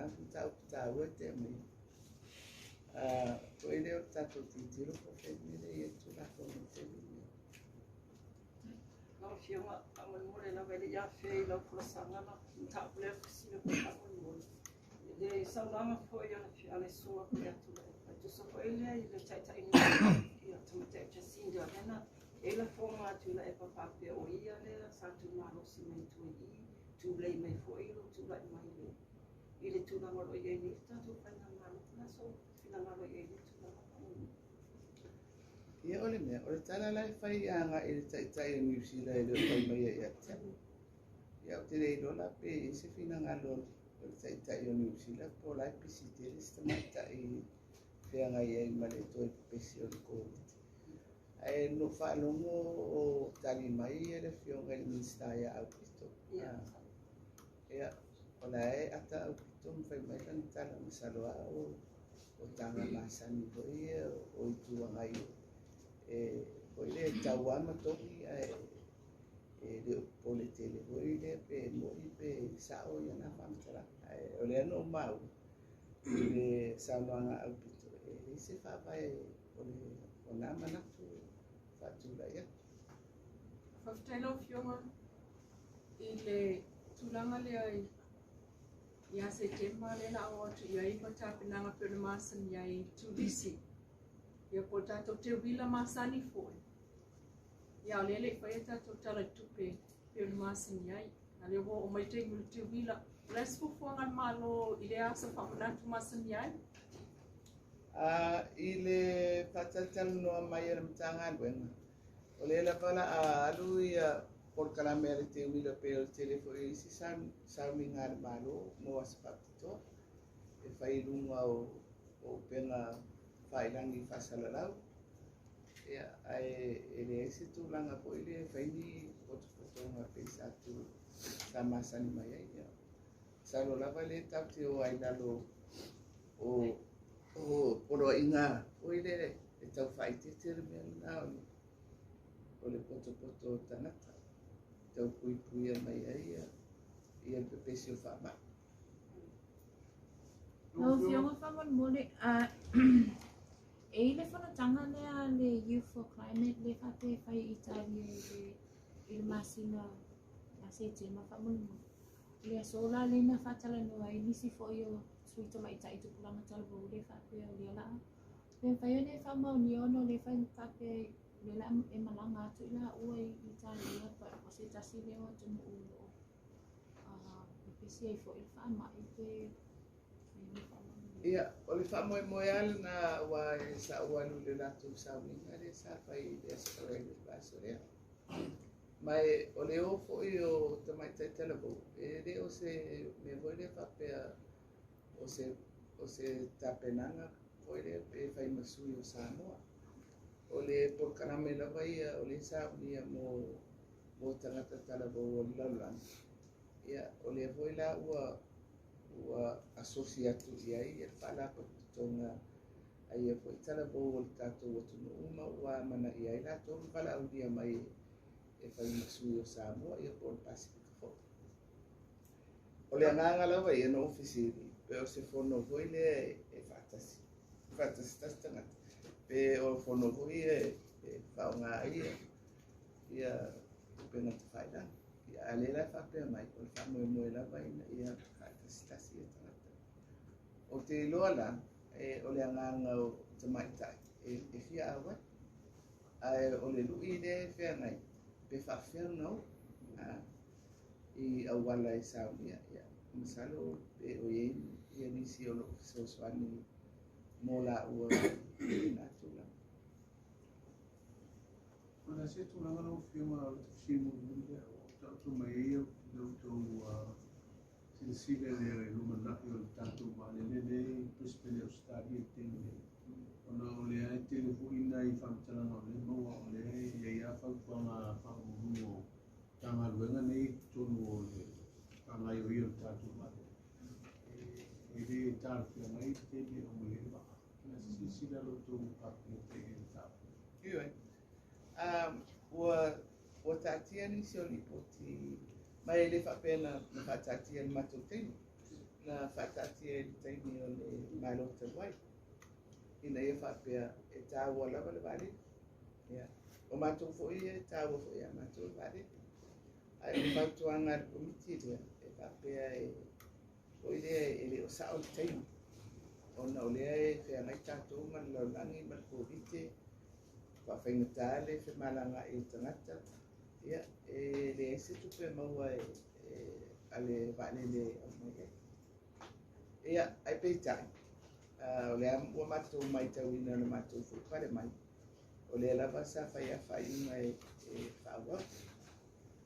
S1: ta o te mai fo ile o ta tu ti tiro fo fe le tu la fono te
S2: Kau fianga aman mole na vele ya fei la prosanga na ta ple sino ka aman mole. Le saudama foi ya fiale sua ya tu. Tu so foi le chai chai ni ya tamate cha sinja na ela forma tu la e papa pe o ia le sa tu na no simentu i tu le me foi lo tu la mai le. Ile tu na ngolo ye ni ta tu pa na na so fina ngolo ye ni tu na.
S1: Ia ole mea, ole tala lai whai anga e tai New Zealand e whai mai e atia. Ia o te rei rola pe e se whina ngā lor o le tai o New Zealand po lai pisi te resta mai tai whea ngai e male toi pesi o le COVID. Ai no whalongo o tali mai e le whionga i minsta ia au pito. Ia, o la e ata au pito mwhai mai lan tala misaloa o tanga masani hoi o i tua ngai o le tauama toki le o le tele o le pe mo i pe sao ia na famtara o le ano mau le sauanga au pito e se fa vai o na manatu fatula ia
S5: Faftelo fioma i le tulanga le ai ia se tema le na o tu ia i pata pinanga pele masan ia i tulisi ia po tato te wila masani foi ia lele fa ia tato tala tupe pele masan ia na le o mai te ngul te wila les fu fuanga malo i le asa fa tu masan ia
S1: i le patatal no mai era mtanga wenga o le la pala alu ia por calamere te wila pe o telefone i si sami ngar malo mo aspatito e fai lunga o pena failangi fasalalau ia ai ele ese tulanga po ile fai ni fotonga pe satu sama sani mai ia salo lava le tapti o ai lalo o poro inga o ile e tau fai te terme na o le poto tanata tau pui mai ia pe pesio fama
S4: No fiona famon mole e le fona tanga le Youth for Climate le fate fai Italia le il masina la sete ma famon le sola le na fatala no ai nisi fo io suito mai tai tu pulanga talbo le fate le la le fai ne famo ni ono le fai fate le la e malanga tu la o Italia pa o se tasi le o tu ulo pesi ai fo il fama e
S1: ia o le famo moe al na wa sa walu le latu sa minga le sa fai le sore le basore mai o le ofo io tamai tai telebo e le o se me voi le papea o se tapenanga foi le pe fai masui o Samoa o le por kaname la vai o le sa ni mo tangata talabo o lalan ia o le voi la ua asosiatu ia ia pala ko tonga ai e foi talabo o tato o tunu uma ua mana ia ila tonga pala au dia mai e fai masui o Samoa ia por Pacific fo o le nganga la vai no ofisiri pe o se fono voi le e fatasi tastanga pe o fono voi e faunga ia pena te faida ia ale la fa pe mai o fa mo la vai ia stasi o te lola o le nganga o te mai tai e fia awa ai o le lui le fia ngai pe fa fia no i awala i saunia ia misalo pe o ia nisi o lo so swani mola o na tula
S3: ona se tu langa no firma simu munde o tu mai ia do sila le lumana yo tanto male le prispele o stadi tene ona ole ai telefoni na i famtala no le mo ole ia fa na fa mo tanga luenga nei tonu ole tanga yo tanto male e tar que mai tele o mo le ba na sila lo to ka te ta
S1: io o tatia ni se oli poti mai le fa pena na fatati en matutini na fatati en taimi o le malo te wai ina e fa pea e ta wala wala vale ia o mātou fo i e tāua fo i a mātou vare. Ai o whautuanga komiti rea, e whapea e o i lea e le o sao le teimu. O na o lea e whea ngai tātou man laulangi man kōrite, whawhaingata le whe malanga e tangata. Ia, e le e se tupe maua ale vale le au mai e. Ia, ai peitai. O le ua mātou mai tauina na mātou whupare mai. O le lava sa whai a whaiunga e whaua.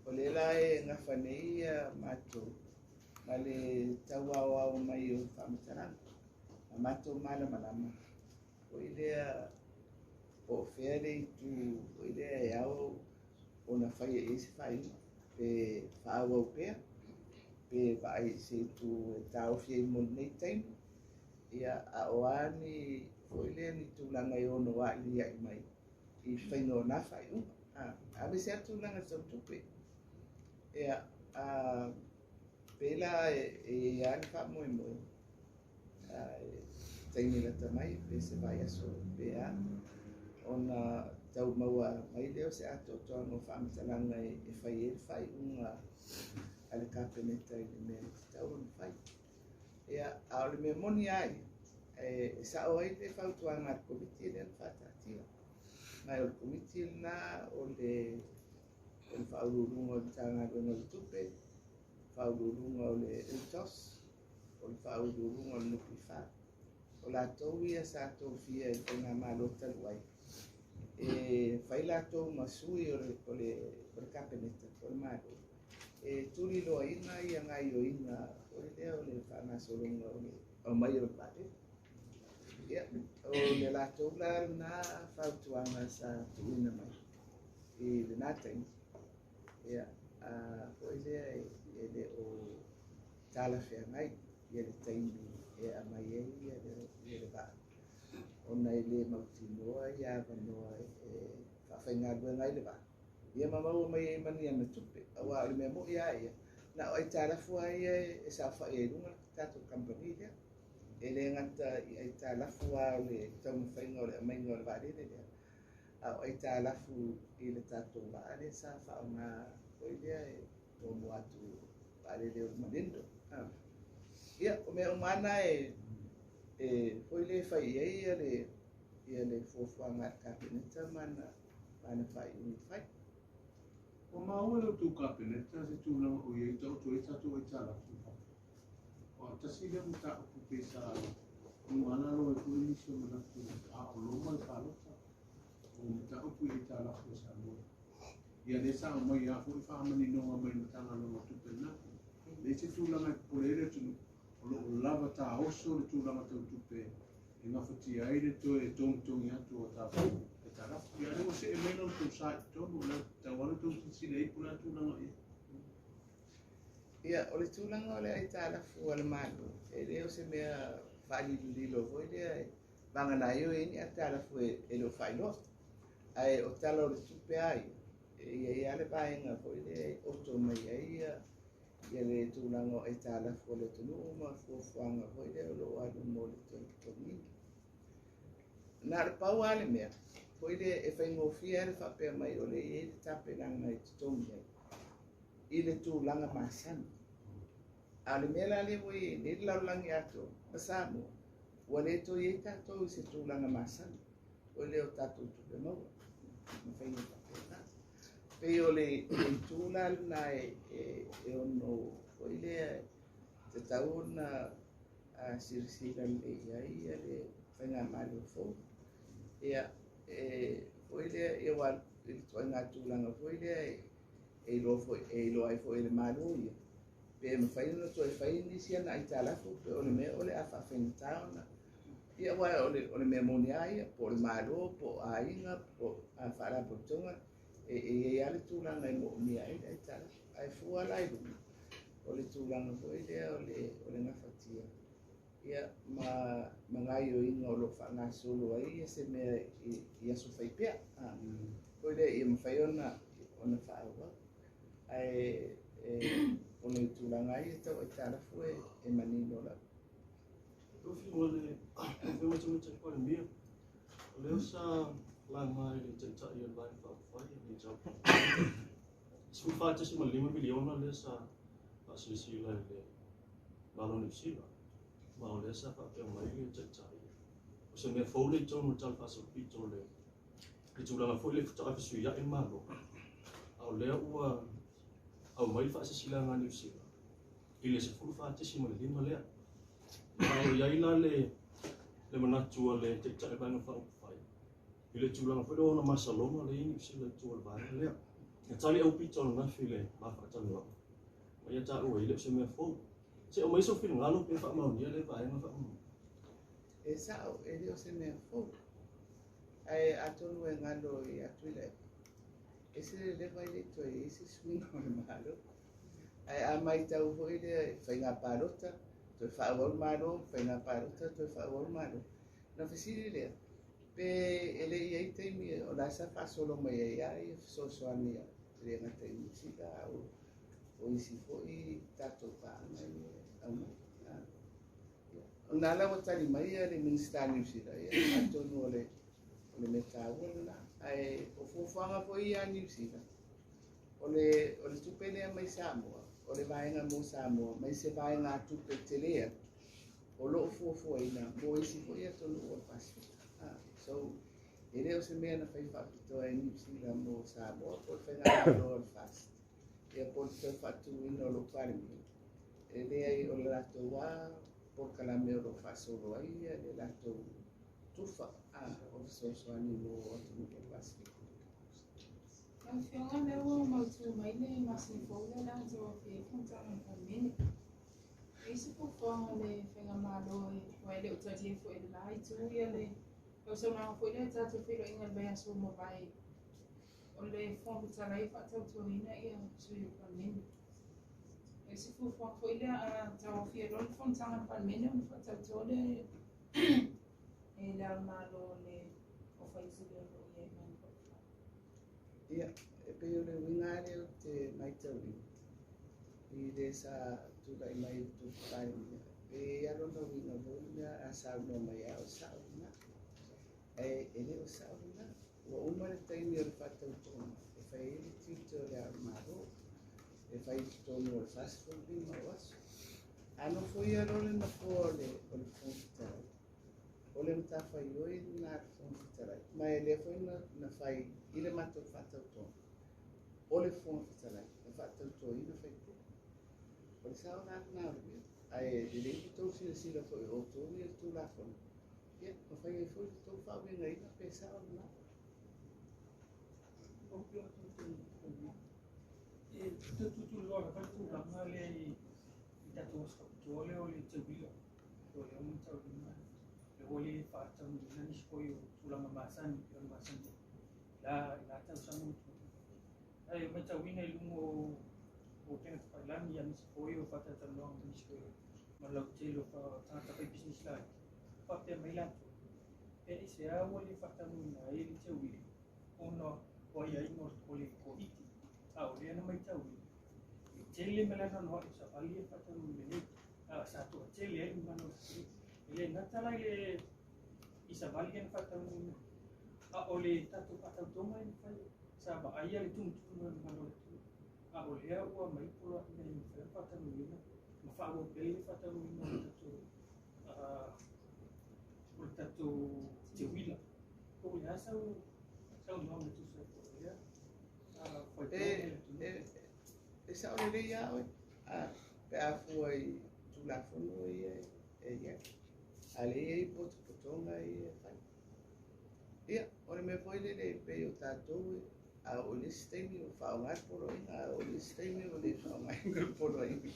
S1: O le la e ngawhanei mātou. Ma le tau au mai o whamataranga. Ma mātou malama. O i lea o whea le tu, o i lea e au o na whai e se whaiunga. Pe whaua o pēr. Pe vai se tu tau fie mo nei taimu. Ia a oani foi le ni tūlanga i ono wa i ai mai. I whaingo na whaiunga. A me se tūlanga tau tupe. Ia pela e ani wha moe moe. Taimila tamai, pe se vai aso pea. Ona tau maua mai leo se ato toa no whaamatalanga e whaiunga ale kapeneta i le mea tau na whai. Ia au le mea moni ai, e sa o ai le whautuanga ar komiti le whatatia. Mai o le komiti na o le whaururunga o le tanga runga le tupe, whaururunga o le utos, o le whaururunga o le nupi wha. O la tau ia sa tau fia e tena malota luai. E whai la tau masui o le kapeneta, o le malo. E turi loa ina i a ngai o ina o le leo le whana solonga o mai o le pate. Ia, o le la tau la na whautuanga sa tuina mai. I le nātain. Ia, o i lea e le o tala whea ngai, i le taimi e a mai e i le vaa. O nei le mautinoa i a vanoa e whawhaingadua ngai le vaa. Ia mamau mai e mani ana tupe, awa le mea mo ia ia. Na o ai tālafu ai e sa wha e runga tātou company lea. E le ngata i ai tālafu a o le taunu whainga o le amainga o le vārele lea. A o ai tālafu i le tātou vāre sa wha o ngā oi lea e tō moatu vārele o Malindo. Ia, o mea umana e hoi le whai ia le fōwhanga kāpeneta mana whai uni whai.
S3: O maua leo tū kapeneta se tūlanga o iei tau tō e tātou e tālafu. O tasi leo mta upu pesa umana lo e kuri nisi o manatu a o loma i whalota. O mta upu e tālafu e Samoa. Ia le sa o mai a fu i whaamani noa mai matanga lo tupe na. Le se tūlanga e porere tunu o lo lava tā oso le tūlanga tau tupe e ngawhati aire to e tōngtongi atu o tātou. Ia leo se e mena o tau sa i tonu la tawana tau tisile i puna tūlanga ia.
S1: Ia, o le tūlanga o le ai tālafu ala mālu. E leo se mea whaalilulilo voi lea e vangana eo e ni a tālafu e lo whailoa. Ai o tala o le tupe ai. Ia i ale paenga voi lea e oto mai ai ia le tūlanga o ai tālafu o le tunu uma fuafuanga voi lea o lo alu mo le tōngi. Nā le pau ale mea. Foi le e whaingofia le whapea mai o le e le tape langa i tutongi ai. I le tūlanga masana. A le mea la le wai le laulangi ato, masamo. Ua le to i tatou i se tūlanga masana. O le o tatou tupe maua. Ma whaingo whapea nasa. Pei o le tūlanga na e ono, foi le te tau na sirisira le iai le whainga mali o fōu. Ia, foi le e wa i toanga tūlanga foi le e lo ai foi le malu ia. Pe me fai no to e fai ni sia na italafu pe o le me o le afa fentana. Ia wa o le me monia ia po le malu po ainga po a fara po tonga e ale tūlanga i mo mia e itala. Ai fua lai o le tūlanga foi le o le ngafatia. Ia ma ngai o inga o lo whanga solo ai se me ia so fai pia. Ko le ia mawhai ona whaua. Ai o le tūlanga ai e tau ai tālafu e manino la.
S6: Ufi mo le whaimata mita kwa le mea. O leo sa langa i te ta i line whai ni jau. Sufai te sima 5 miliona le sa sisi lai le malo ni sila. Ma o le sa whapea mai le te ta i. O se mea fōle tonu tal whasa pito le. I tūlanga fōi le futaka fisui ia e malo. Au lea ua au mai whasa sila ngā New Zealand. I le se fulu whate sima le 5 lea. Au iaila le manatua le te ta e banga whaupu. Ile tūlanga whare o na masaloma le ini si le tūla vāre lea. E tali au pita o na while mawhakatanu au. Mai a tā ua ile se mea fōu. Se o maiso whina ngalo pe wha maunia le vāenga wha mau.
S1: E sao, e leo se mea fōu. Ai atonu e ngalo i atuile. E se le lewa ile to e se swing o le malo. Ai a mai tau hoi le whainga pārota. To e whaawau malo, whainga pārota, to e whaawau malo. Na whisiri lea. Pe ele ia teimi o la sa fa solo mai ai so ani le na teimi sika o isi foi tato pa mai au na la wata li mai le minister ni sika ia to no le meta wala ai o fofanga foi ani sika o le tupene mai Samoa o le vaenga mo Samoa mai se vaenga tupe telea o lo fofo ina mo isi foi to no pasu. So, ele o se mea na whai whapito e New Zealand mo Samoa, po whenga roa fast. Ia po te whatu ino lo parimi. Ele ai o le lato wā, po kalame o lo whasoro ai, le lato tufa, o sosoani mo o te muke pasi.
S4: Ang whionga leo mautu mai le masi fōle la tō whie puntanga pamene. Eisi po whonga le whenga malo e wai le utatie fo e lai tū ia le o se nga foi le tatu filo inga bea so mo vai o le fon putalai whatau tohina ia sui pamene. E se fu fon foi le a tau fia rol fon tanga pamene o whatau tole e le almalo le o whaisi le o ia ngan kofa.
S1: Ia, e pe o le wingare o te maitauri. I le sa tūrai mai tu whaimia. E arona winga voina a sauna mai au sauna. Ele o sauna, o umare taimi o le whatau tōna, e whai ele tito le armaro, e whai tōna o le whasfōpi ma waso. Ano fwoi arore na fō o le whongitarai. O le mta whai oi nā whongitarai. Ma e le fwoi na whai ile mato whatau tōna. O le whongitarai, e whatau tōna ina whai tōna. O le sauna nā ui, ai le lehi tō sila fwoi o tōni e tū la whona. Ia, ma whai e fwoi tō whawe ngai na pesa o nā.
S7: O pia tō e tutu loa ka tū ranga le i tato tōle o le te wila. O le omu tau rima. Le ole whātau ni nani skoi o tūlanga māsani, o māsani. La tau samu tū. Ai, o mai tau wina I lungo o tena whailani ia nisi koi o whātau loa nisi koi. Ma lau telo tangata kai business lai. Whapea mai lato. E se awa le whakamu na e le te wiri. Ono o ia ingo o le ko iti. A o le ana mai tau wiri. I tele me lana noa e sa wali e whakamu le ne. A sa toa tele e umano se. E le natala le i sa wali e whakamu le. A o le tato patau tonga e whai. Sa ba aia le tumutu na umano le tu. A o lea ua mai pola ina i whai whakamu le na. Ma whaua pele whakamu le na tato. O tato te wila. Ko ia sau nome tu sa ko ia.
S1: E sa o le ia oi. Pe a fuai tu la fono ia e ia. Ale e poto potonga ia fai. Ia, o le me foi le pe o tatou a o le stemi o whaongai poro ina, a o le stemi o le whaongai poro ina.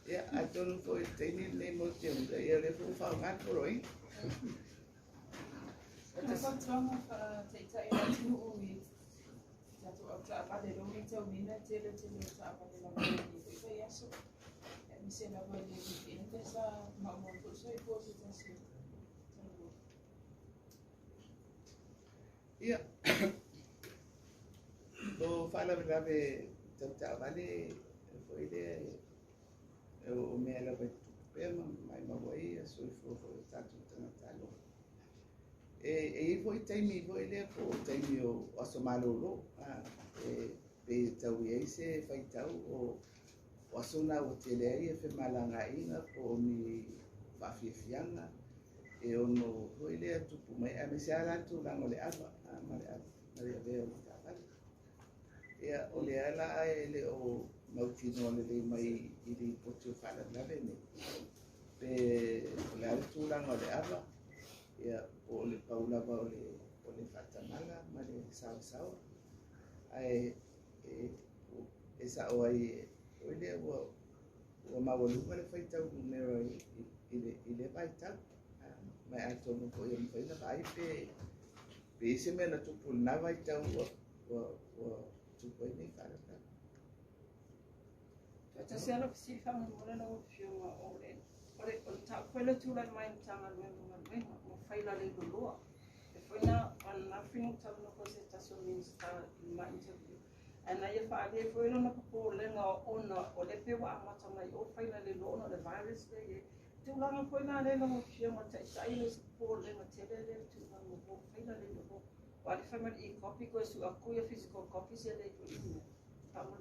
S1: Ia, a tonu foi teini le mo te unga, ia le fu whaongai poro ina.
S4: Ka whatonga te tai atu o i tatu au ta apade rongi tau mina tele ta apade rongi i whai aso. E mi se lawa le i ina sa maumon po so I pōsi tasi.
S1: Ia, o whala rave tau ta vale, foi le o mea lawa tupea mai mawai a soi fofo tatu tangata loa. I foi taimi foi le po taimi o aso malolo pe tau ia se fai tau o aso na o tele ia fe malanga inga po mi fafiafianga e ono foi le tupu mai a me se ala tu lango le ava male ave o ta ia o le ala ele o mautino le mai i li potu fala lave ne pe le ala tu lango le ava ia o le paulava o le fatamala ma le saosaoa ae e sa'o ai o le ua maualuga le faitau numero i le paitau mai atonu fo'i ona faina va'ai pe ise mea na tupu lenā vaitau ua tupu ai nei fa'alatala
S2: Te selo si fanga mole no fiuma ole ta kwela tula mai tanga lenga mo faila le loa e foina an nothing ta no ko se ta so means ta ma interview ana ia fa ale foina no ko lenga ona o le pe wa ma mai o faila le loa no le virus le tula no foina le no fiuma ta ile ko lenga tele le tula no ko faila le loa wa le family e copy ko su akuia physical copy se le ko ina ta mo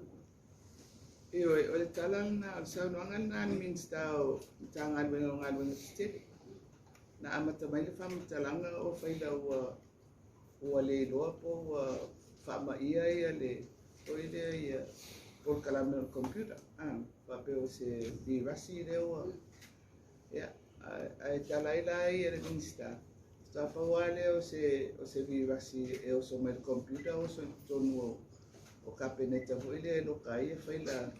S1: o le talang na o saunoaga na minsta o tagaluega tele na amata mai le faamatalaga o faila ua lē loa po ua faamaʻia ia le oi lea ia polokalame o le computer faapea o se virasi lea ua ia ae tala ai la ia le minsta tapaua lea o se virasi e oso mai le computer oso i totonu o kapeneta foi le loka ia faila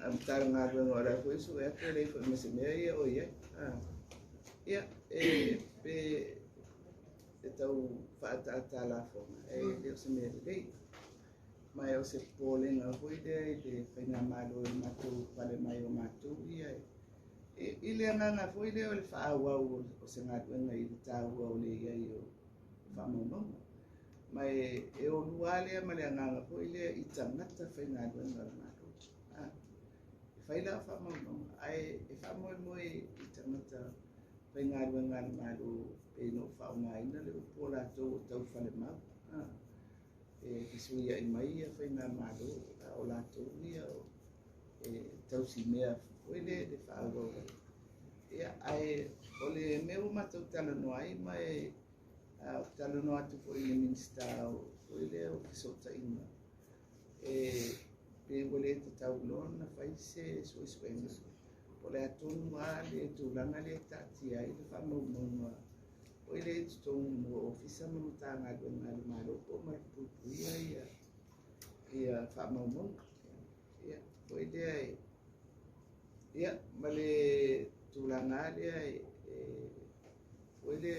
S1: am taranga vengo ora foi su e pele foi me se me ia o ia pe tau fa la forma le se me le mai o se polenga foi de faina malo matu pale mai o matu ia ile ngana foi le o fa wa o se ngatu ngai ta o le ia o fa mo mai e o luale ma le nganga foi le i tangata faina ngana matu faila fa mo ai e fa mo i tangata faina ngana matu e no fa nga ina le pola to tau fale ma e kisuia i mai faina matu o la to ia tau si mea foi le fa go ia ai o le meu matu tala no ai mai talo no atu foi le minsta o le o kisota ina pe wale te tau lona fai se suenga o le atonu a le tūlanga le tati ai le whamau o le tūtonu o ofisa mamutanga duenga le malopo ma pupuia ia whamau ia o le ai ia ma le tūlanga le ai o le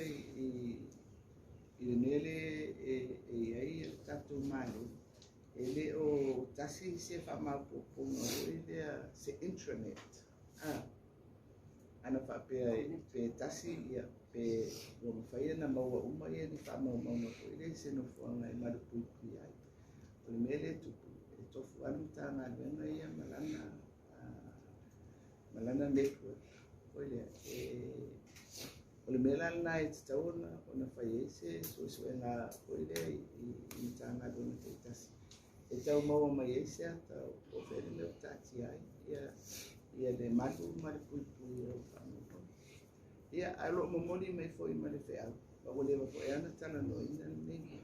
S1: Eleele ai tatu malu ele o tasi se whamapoponga ele se intranet ana whapea pe tasi ia pe o mwhaia na maua uma ia ni whamaumaunga ko ele se no fuanga e marupuipi ai o le mele tupu e tofu anu ta ngā luenga ia malana network o ele o le mela na e tauna ona fai ese so na o le i tanga dona te tasi e tau mau mai ese ata o fere le tati ai ia le matu pui o famo ia alo momoni mai foi mai le fea pa o le va foi ana tana no ina nei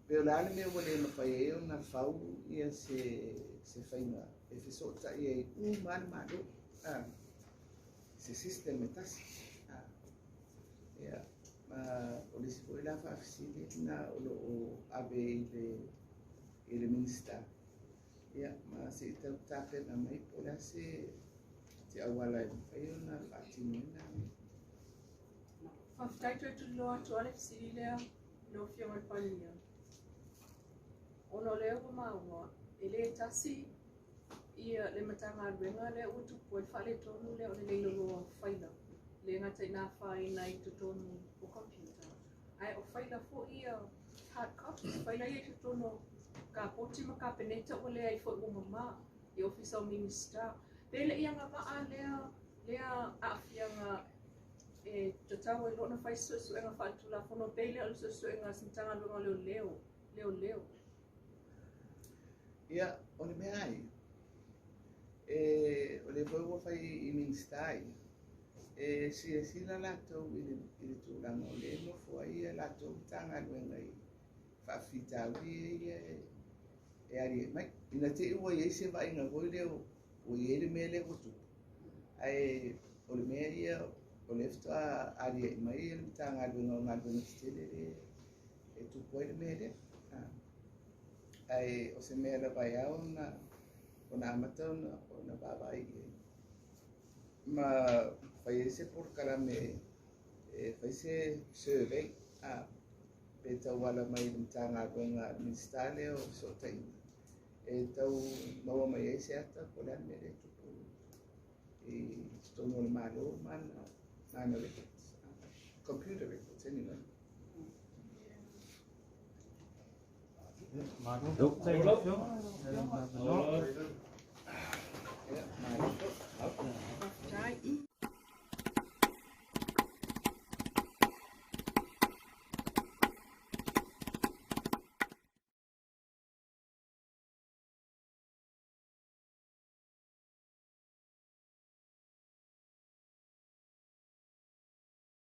S1: pe la me o le fai e ona fau ia se faina e fiso ta ia man madu se sistema tas ya o le se foi la facile na o ave ile minsta ya ma se ta na mai pola se te awala ai na fatina
S5: Faftaito tu loa tu ale fisilia no fiama palia. Ono leo maua ele tasi ia le matanga ruenga le utu poi fale tonu le o le leilo faila. Le ngata ina fai nai tu tonu o computer. Ai o faila fo ia hard copy faila ia tu tonu ka poti ma ka peneta o le ai fo o mama e ofisa o minister. Pele ia ngama a lea a fianga e te tau e lona fai suesu enga whaitu la whono peile o suesu enga sintanga lunga leo.
S1: Ia, o le mea ai. O le vau fai I minstai. Sila latou I le tūlanga o le nofo ai e latou tanga luenga I whawhitauri e ari mai. Ina te ua I se vai ngā voi leo o I ele mea le kutu. Ai, o le mea ia o le fta ari e mai e le tanga luenga o ngā luenga stele e tupu ai le mea le. Ai, o se mea la vai au o nā amata o nā bāwai e. Ma fai se por kalame fai se survey pe tau wala mai mtanga konga minstale o sotai e tau maua mai e se ata ko la me le tupu e stono malo mana records computer records anyway.
S5: Right.